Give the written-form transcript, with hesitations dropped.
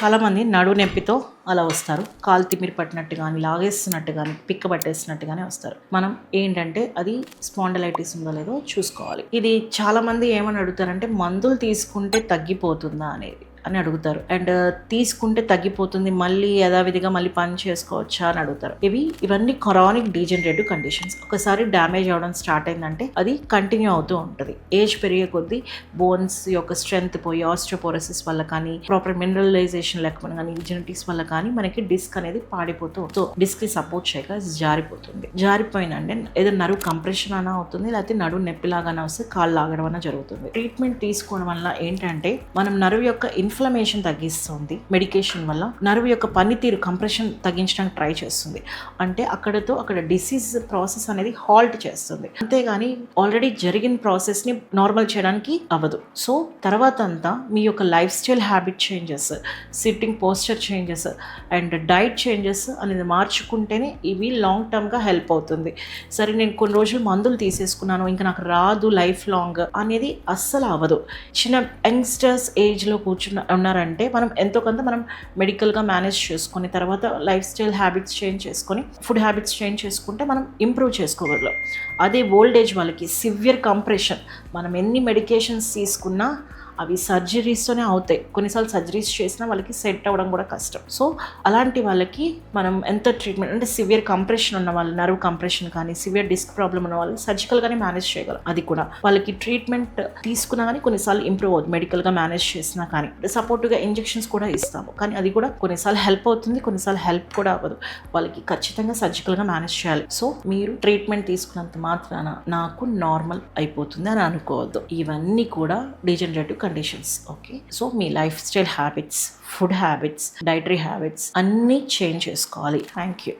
చాలామంది నడువు నొప్పితో అలా వస్తారు. కాలు తిమ్మిరి పట్టినట్టు కానీ, లాగేస్తున్నట్టు కానీ, పిక్క పట్టేస్తున్నట్టు కానీ వస్తారు. మనం ఏంటంటే అది స్పాండిలైటిస్ ఉందో లేదో చూసుకోవాలి. ఇది చాలామంది ఏమని అడుగుతారంటే మందులు తీసుకుంటే తగ్గిపోతుందా అని అడుగుతారు. అండ్ తీసుకుంటే తగ్గిపోతుంది, మళ్ళీ యథావిధిగా మళ్ళీ పని చేసుకోవచ్చా అని అడుగుతారు. ఇవన్నీ క్రానిక్ డీజనరేటివ్ కండిషన్స్. ఒకసారి డ్యామేజ్ అవ్వడం స్టార్ట్ అయిందంటే అది కంటిన్యూ అవుతూ ఉంటుంది. ఏజ్ పెరిగే కొద్దీ బోన్స్ యొక్క స్ట్రెంగ్త్ పోయి ఆస్టియోపోరోసిస్ వల్ల కానీ, ప్రాపర్ మినరలైజేషన్ లేకపోతే కానీ, జెనెటిక్స్ వల్ల కానీ మనకి డిస్క్ అనేది పాడిపోతూ, సో డిస్క్ కి సపోర్ట్ చేయక జారిపోతుంది. జారిపోయినంటే ఏదో నరువు కంప్రెషన్ అనా అవుతుంది, లేకపోతే నడువు నొప్పిలాగానే వస్తే కాళ్ళు లాగడం అన్న జరుగుతుంది. ట్రీట్మెంట్ తీసుకోవడం వల్ల ఏంటంటే మనం నరువు యొక్క ఇన్ఫ్లమేషన్ తగ్గిస్తుంది. మెడికేషన్ వల్ల నరువు యొక్క పనితీరు కంప్రెషన్ తగ్గించడానికి ట్రై చేస్తుంది. అంటే అక్కడ డిసీజ్ ప్రాసెస్ అనేది హాల్ట్ చేస్తుంది. అంతేగాని ఆల్రెడీ జరిగిన ప్రాసెస్ ని నార్మల్ చేయడానికి అవ్వదు. సో తర్వాత అంతా మీ యొక్క life style habit changes, sitting posture changes and diet changes అనేది మార్చుకుంటేనే ఇవి లాంగ్ టర్మ్ గా హెల్ప్ అవుతుంది. సరే నేను కొన్ని రోజులు మందులు తీసేసుకున్నాను, ఇంకా నాకు రాదు లైఫ్ లాంగ్ అనేది అస్సలు అవ్వదు. చిన్న యంగ్స్టర్స్ ఏజ్ లో ఉన్నారంటే మనం ఎంతో కొంత మనం మెడికల్గా మేనేజ్ చేసుకొని తర్వాత లైఫ్ స్టైల్ హ్యాబిట్స్ చేంజ్ చేసుకొని ఫుడ్ హ్యాబిట్స్ చేంజ్ చేసుకుంటే మనం ఇంప్రూవ్ చేసుకోగలం. అదే ఓల్డ్ ఏజ్ వాళ్ళకి సివియర్ కంప్రెషన్, మనం ఎన్ని మెడికేషన్స్ తీసుకున్నా అవి సర్జరీస్తోనే అవుతాయి. కొన్నిసార్లు సర్జరీస్ చేసినా వాళ్ళకి సెట్ అవ్వడం కూడా కష్టం. సో అలాంటి వాళ్ళకి మనం ఎంత ట్రీట్మెంట్ అంటే సివియర్ కంప్రెషన్ ఉన్న వాళ్ళు, నర్వ్ కంప్రెషన్ కానీ, సివియర్ డిస్క్ ప్రాబ్లమ్ ఉన్న వాళ్ళు సర్జికల్గానే మేనేజ్ చేయగలం. అది కూడా వాళ్ళకి ట్రీట్మెంట్ తీసుకున్నా కానీ కొన్నిసార్లు ఇంప్రూవ్ అవుతుంది. మెడికల్గా మేనేజ్ చేసినా కానీ సపోర్ట్గా ఇంజెక్షన్స్ కూడా ఇస్తాము, కానీ అది కూడా కొన్నిసార్లు హెల్ప్ అవుతుంది, కొన్నిసార్లు హెల్ప్ కూడా అవ్వదు. వాళ్ళకి ఖచ్చితంగా సర్జికల్గా మేనేజ్ చేయాలి. సో మీరు ట్రీట్మెంట్ తీసుకున్నంత మాత్రాన నాకు నార్మల్ అయిపోతుంది అని అనుకోవద్దు. ఇవన్నీ కూడా డీజనరేటివ్ కండిషన్స్. ఓకే, సో మీ life style habits, food habits, dietary habits అన్నీ చేంజ్ చేసుకోవాలి. Thank you.